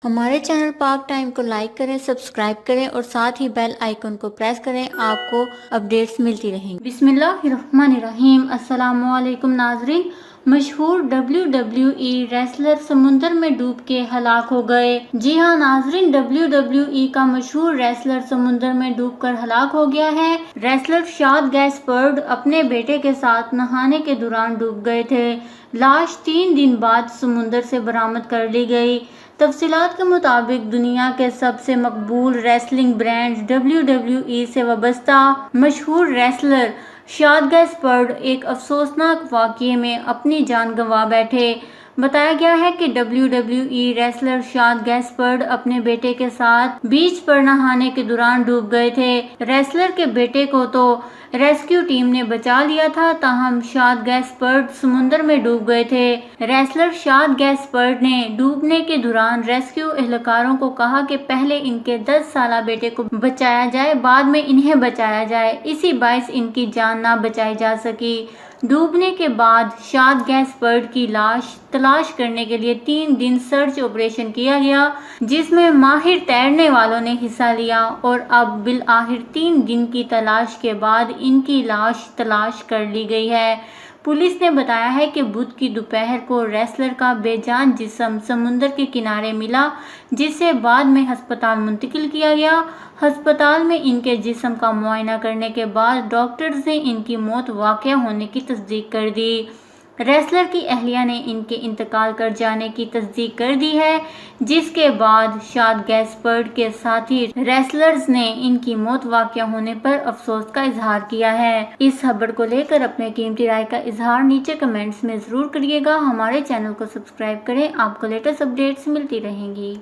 ہمارے چینل پاک ٹائم کو لائک کریں، سبسکرائب کریں اور ساتھ ہی بیل آئیکن کو پریس کریں، آپ کو اپڈیٹس ملتی رہیں گی۔ بسم اللہ الرحمن الرحیم۔ السلام علیکم ناظرین۔ مشہور WWE ریسلر سمندر میں ڈوب کے ہلاک ہو گئے۔ جی ہاں ناظرین، WWE کا مشہور ریسلر سمندر میں ڈوب کر ہلاک ہو گیا ہے۔ ریسلر شاد گیسپرڈ اپنے بیٹے کے ساتھ نہانے کے دوران ڈوب گئے تھے۔ لاش 3 دن بعد سمندر سے برآمد کر لی گئی۔ تفصیلات کے مطابق دنیا کے سب سے مقبول ریسلنگ برانڈ WWE سے وابستہ مشہور ریسلر شاد گیسپرڈ ایک افسوسناک واقعے میں اپنی جان گنوا بیٹھے۔ بتایا گیا ہے کہ WWE ریسلر شاد گیسپرڈ اپنے بیٹے کے ساتھ بیچ پر نہانے کے دوران ڈوب گئے تھے۔ ریسلر کے بیٹے کو تو ریسکیو ٹیم نے بچا لیا تھا، تاہم شاد گیسپرڈ سمندر میں ڈوب گئے تھے۔ ریسلر شاد گیسپرڈ نے ڈوبنے کے دوران ریسکیو اہلکاروں کو کہا کہ پہلے ان کے 10 سالہ بیٹے کو بچایا جائے، بعد میں انہیں بچایا جائے، اسی باعث ان کی جان نہ بچائی جا سکی۔ ڈوبنے کے بعد شاد گیسپرڈ کی لاش تلاش کرنے کے لیے 3 دن سرچ آپریشن کیا گیا، جس میں ماہر تیرنے والوں نے حصہ لیا، اور اب بالآخر 3 دن کی تلاش کے بعد ان کی لاش تلاش کر لی گئی ہے۔ پولیس نے بتایا ہے کہ بدھ کی دوپہر کو ریسلر کا بے جان جسم سمندر کے کنارے ملا، جسے بعد میں ہسپتال منتقل کیا گیا۔ ہسپتال میں ان کے جسم کا معائنہ کرنے کے بعد ڈاکٹرز نے ان کی موت واقع ہونے کی تصدیق کر دی۔ ریسلر کی اہلیہ نے ان کے انتقال کر جانے کی تصدیق کر دی ہے، جس کے بعد شاد گیسپرڈ کے ساتھی ریسلرز نے ان کی موت واقع ہونے پر افسوس کا اظہار کیا ہے۔ اس خبر کو لے کر اپنے قیمتی رائے کا اظہار نیچے کمنٹس میں ضرور کریے گا۔ ہمارے چینل کو سبسکرائب کریں، آپ کو لیٹسٹ اپڈیٹس ملتی رہیں گی۔